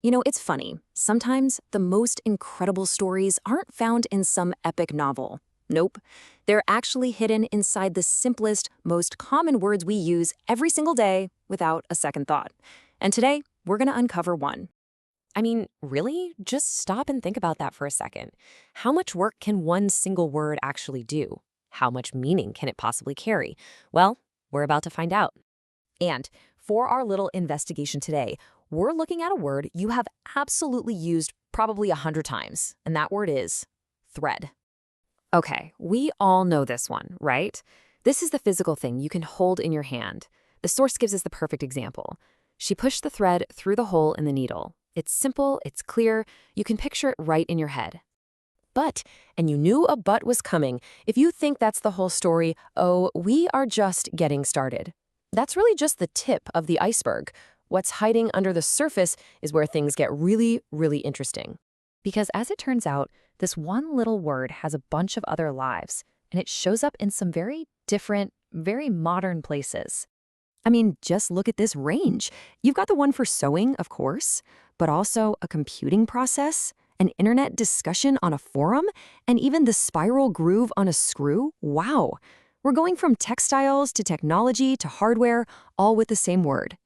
It's funny. Sometimes the most incredible stories aren't found in some epic novel. Nope. They're actually hidden inside the simplest, most common words we use every single day without a second thought. And today, we're going to uncover one. I mean, really? Just stop and think about that for a second. How much work can one single word actually do? How much meaning can it possibly carry? Well, we're about to find out. And for our little investigation today, we're looking at a word you have absolutely used probably 100 times, and that word is thread. Okay, we all know this one, right? This is the physical thing you can hold in your hand. The source gives us the perfect example. She pushed the thread through the hole in the needle. It's simple, it's clear, you can picture it right in your head. But, and you knew a but was coming, if you think that's the whole story, oh, we are just getting started. That's really just the tip of the iceberg. What's hiding under the surface is where things get really, really interesting. Because as it turns out, this one little word has a bunch of other lives, and it shows up in some very different, very modern places. I mean, just look at this range. You've got the one for sewing, of course, but also a computing process, an internet discussion on a forum, and even the spiral groove on a screw. Wow. We're going from textiles to technology to hardware, all with the same word.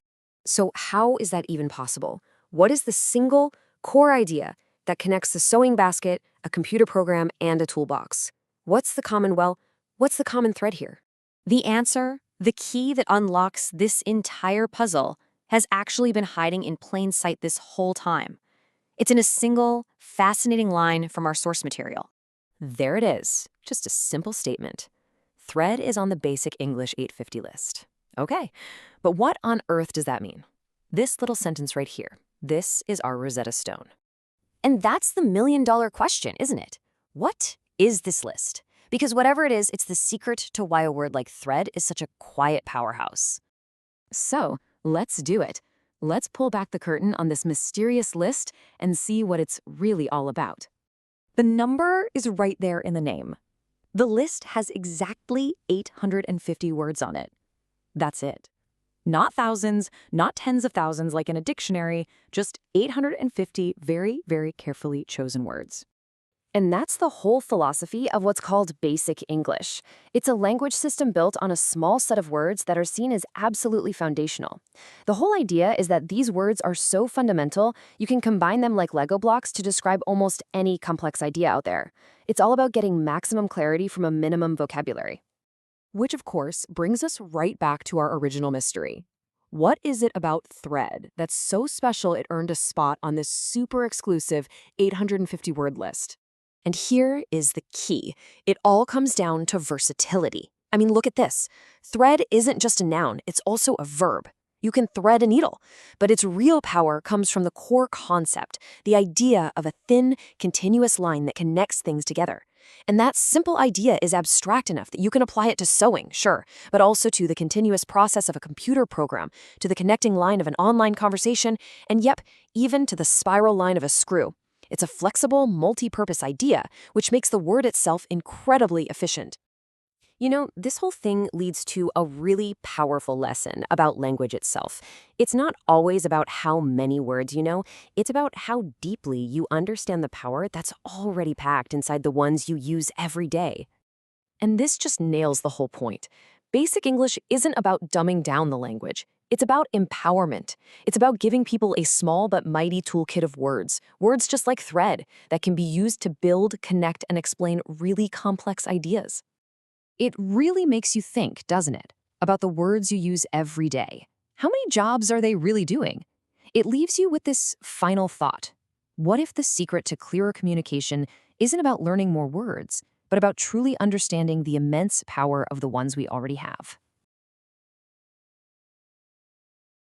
So how is that even possible? What is the single core idea that connects the sewing basket, a computer program, and a toolbox? What's the common thread here? The answer, the key that unlocks this entire puzzle, has actually been hiding in plain sight this whole time. It's in a single, fascinating line from our source material. There it is, just a simple statement. Thread is on the basic English 850 list. Okay, but what on earth does that mean? This little sentence right here. This is our Rosetta Stone. And that's the million-dollar question, isn't it? What is this list? Because whatever it is, it's the secret to why a word like thread is such a quiet powerhouse. So, let's do it. Let's pull back the curtain on this mysterious list and see what it's really all about. The number is right there in the name. The list has exactly 850 words on it. That's it. Not thousands, not tens of thousands like in a dictionary, just 850 very, very carefully chosen words. And that's the whole philosophy of what's called basic English. It's a language system built on a small set of words that are seen as absolutely foundational. The whole idea is that these words are so fundamental, you can combine them like Lego blocks to describe almost any complex idea out there. It's all about getting maximum clarity from a minimum vocabulary. Which, of course, brings us right back to our original mystery. What is it about thread that's so special it earned a spot on this super exclusive 850-word list? And here is the key. It all comes down to versatility. I mean, look at this. Thread isn't just a noun, it's also a verb. You can thread a needle, but its real power comes from the core concept, the idea of a thin, continuous line that connects things together. And that simple idea is abstract enough that you can apply it to sewing, sure, but also to the continuous process of a computer program, to the connecting line of an online conversation, and yep, even to the spiral line of a screw. It's a flexible, multi-purpose idea, which makes the word itself incredibly efficient. This whole thing leads to a really powerful lesson about language itself. It's not always about how many words you know, it's about how deeply you understand the power that's already packed inside the ones you use every day. And this just nails the whole point. Basic English isn't about dumbing down the language. It's about empowerment. It's about giving people a small but mighty toolkit of words just like thread, that can be used to build, connect, and explain really complex ideas. It really makes you think, doesn't it, about the words you use every day. How many jobs are they really doing? It leaves you with this final thought. What if the secret to clearer communication isn't about learning more words, but about truly understanding the immense power of the ones we already have?